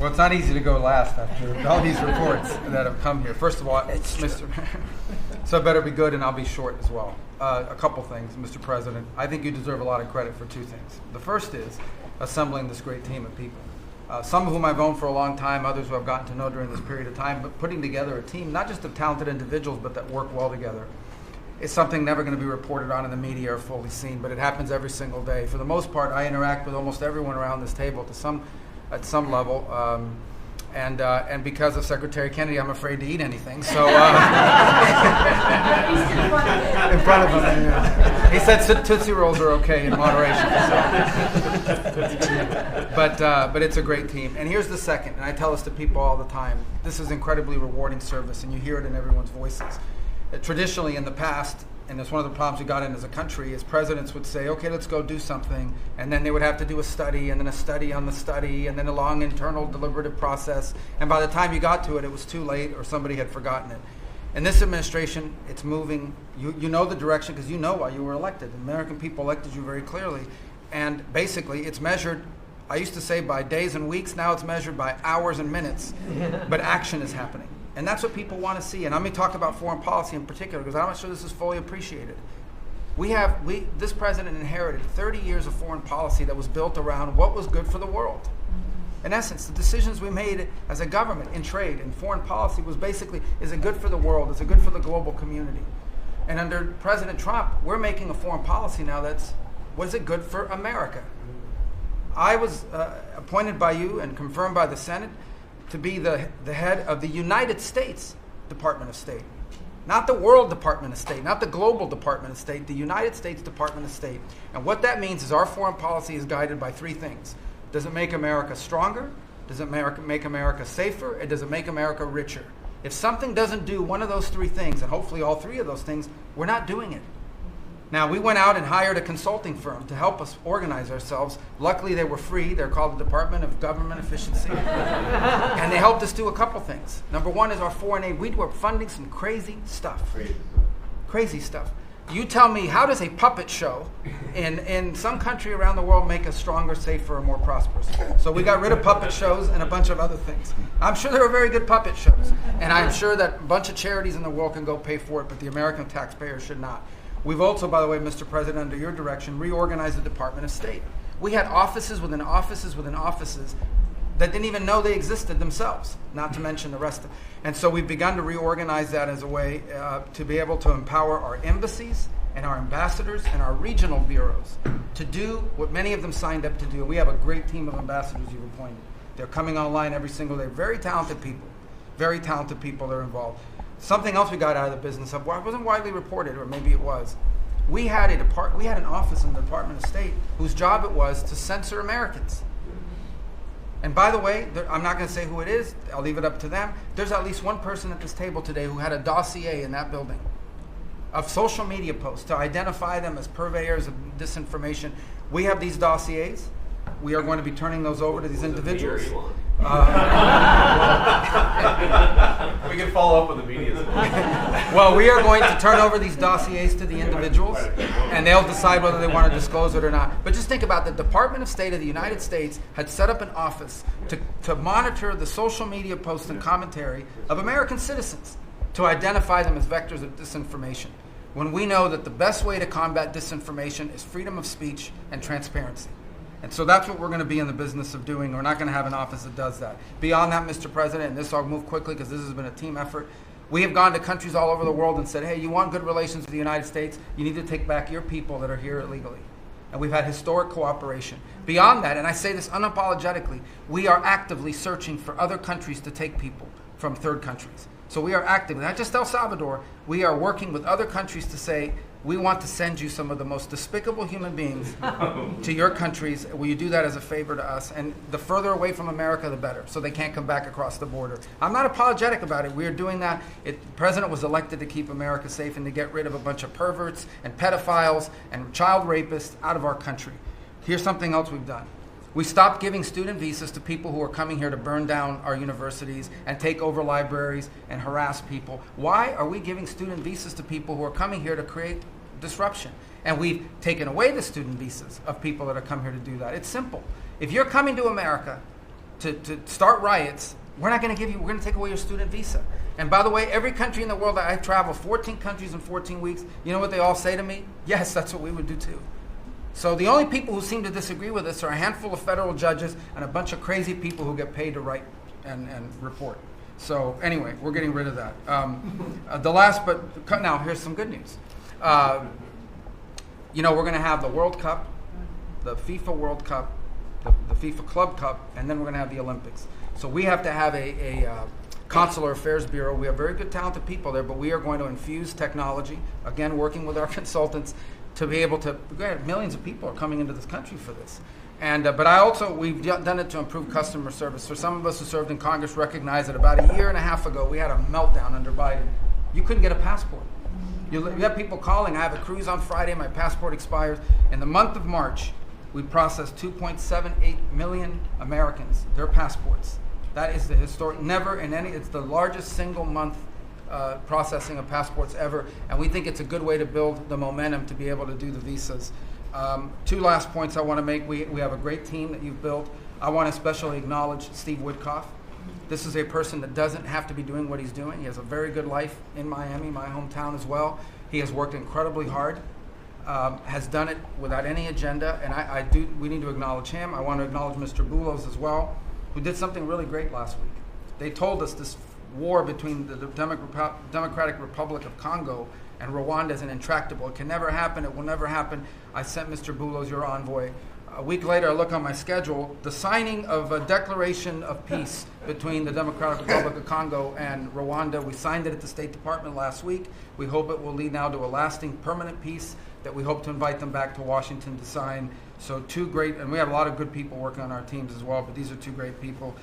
Well, it's not easy to go last after all these reports that have come here. First of all, Mr. So it better be good, and I'll be short as well. A couple things, Mr. President. I think you deserve a lot of credit for two things. The first is assembling this great team of people. Some of whom I've known for a long time, others who I've gotten to know during this period of time, but putting together a team, not just of talented individuals, but that work well together, is something never going to be reported on in the media or fully seen, but it happens every single day. For the most part, I interact with almost everyone around this table at some level, and because of Secretary Kennedy, I'm afraid to eat anything. So in front of him, yeah. He said Tootsie Rolls are okay in moderation. So. But it's a great team. And here's the second, and I tell this to people all the time. This is incredibly rewarding service, and you hear it in everyone's voices. Traditionally, in the past, and it's one of the problems we got in as a country, is presidents would say, okay, let's go do something, and then they would have to do a study, and then a study on the study, and then a long internal deliberative process, and by the time you got to it, it was too late, or somebody had forgotten it. In this administration, it's moving. You know the direction, because you know why you were elected. The American people elected you very clearly, and basically, it's measured, I used to say by days and weeks, now it's measured by hours and minutes, but action is happening. And that's what people want to see. And I'm going to talk about foreign policy in particular, because I'm not sure this is fully appreciated. This president inherited 30 years of foreign policy that was built around what was good for the world. In essence, the decisions we made as a government in trade and foreign policy was basically, is it good for the world? Is it good for the global community? And under President Trump, we're making a foreign policy now was it good for America? I was appointed by you and confirmed by the Senate to be the head of the United States Department of State. Not the World Department of State, not the Global Department of State, the United States Department of State. And what that means is our foreign policy is guided by three things. Does it make America stronger? Does it make America safer? And does it make America richer? If something doesn't do one of those three things, and hopefully all three of those things, we're not doing it. Now, we went out and hired a consulting firm to help us organize ourselves. Luckily, they were free. They're called the Department of Government Efficiency. And they helped us do a couple things. Number one is our foreign aid. We were funding some crazy stuff. Crazy stuff. You tell me, how does a puppet show in some country around the world make us stronger, safer, and more prosperous? So we got rid of puppet shows and a bunch of other things. I'm sure there were very good puppet shows. And I'm sure that a bunch of charities in the world can go pay for it, but the American taxpayer should not. We've also, by the way, Mr. President, under your direction, reorganized the Department of State. We had offices within offices within offices that didn't even know they existed themselves, not to mention the rest of them. And so we've begun to reorganize that as a way to be able to empower our embassies and our ambassadors and our regional bureaus to do what many of them signed up to do. We have a great team of ambassadors you've appointed. They're coming online every single day. Very talented people that are involved. Something else we got out of the business of, well, it wasn't widely reported, or maybe it was. We had an office in the Department of State whose job it was to censor Americans. And by the way, I'm not going to say who it is. I'll leave it up to them. There's at least one person at this table today who had a dossier in that building of social media posts to identify them as purveyors of disinformation. We have these dossiers. We are going to be turning those over to these individuals. We can follow up with the media. Well, we are going to turn over these dossiers to the individuals, and they'll decide whether they want to disclose it or not. But just think about the Department of State of the United States had set up an office to monitor the social media posts and commentary of American citizens to identify them as vectors of disinformation, when we know that the best way to combat disinformation is freedom of speech and transparency. And so that's what we're going to be in the business of doing. We're not going to have an office that does that. Beyond that, Mr. President, and this I'll move quickly because this has been a team effort, we have gone to countries all over the world and said, hey, you want good relations with the United States? You need to take back your people that are here illegally. And we've had historic cooperation. Beyond that, and I say this unapologetically, we are actively searching for other countries to take people from third countries. So we are actively, not just El Salvador, we are working with other countries to say, we want to send you some of the most despicable human beings to your countries. Will you do that as a favor to us? And the further away from America, the better, so they can't come back across the border. I'm not apologetic about it. We are doing that. The president was elected to keep America safe and to get rid of a bunch of perverts and pedophiles and child rapists out of our country. Here's something else we've done. We stopped giving student visas to people who are coming here to burn down our universities and take over libraries and harass people. Why are we giving student visas to people who are coming here to create disruption? And we've taken away the student visas of people that are come here to do that. It's simple. If you're coming to America to start riots, we're going to take away your student visa. And by the way, every country in the world that I travel, 14 countries in 14 weeks, you know what they all say to me? Yes, that's what we would do too. So the only people who seem to disagree with us are a handful of federal judges and a bunch of crazy people who get paid to write and report. So anyway, we're getting rid of that. Now here's some good news. We're going to have the World Cup, the FIFA World Cup, the FIFA Club Cup, and then we're going to have the Olympics. So we have to have a Consular Affairs Bureau. We have very good, talented people there, but we are going to infuse technology, again, working with our consultants, to be able to, millions of people are coming into this country for this. But we've done it to improve customer service. For some of us who served in Congress recognize that about a year and a half ago, we had a meltdown under Biden. You couldn't get a passport. You have people calling, I have a cruise on Friday, my passport expires. In the month of March, we processed 2.78 million Americans, their passports. That is the historic, it's the largest single month processing of passports ever, and we think it's a good way to build the momentum to be able to do the visas. Two last points I want to make. We have a great team that you've built. I want to especially acknowledge Steve Woodcock. This is a person that doesn't have to be doing what he's doing. He has a very good life in Miami, my hometown as well. He has worked incredibly hard, has done it without any agenda, and we need to acknowledge him. I want to acknowledge Mr. Boulos as well, who did something really great last week. They told us this war between the Democratic Republic of Congo and Rwanda is intractable. It can never happen. It will never happen. I sent Mr. Boulos, your envoy. A week later, I look on my schedule, the signing of a declaration of peace between the Democratic Republic of Congo and Rwanda. We signed it at the State Department last week. We hope it will lead now to a lasting, permanent peace that we hope to invite them back to Washington to sign. So two great, and we have a lot of good people working on our teams as well, but these are two great people.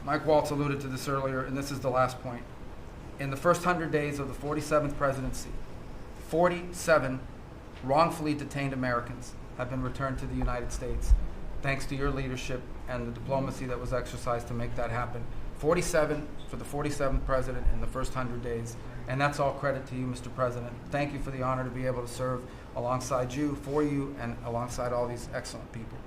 Mike Waltz alluded to this earlier, and this is the last point. In the first 100 days of the 47th presidency, 47 wrongfully detained Americans have been returned to the United States, thanks to your leadership and the diplomacy that was exercised to make that happen. 47 for the 47th president in the first 100 days, and that's all credit to you, Mr. President. Thank you for the honor to be able to serve alongside you, for you, and alongside all these excellent people.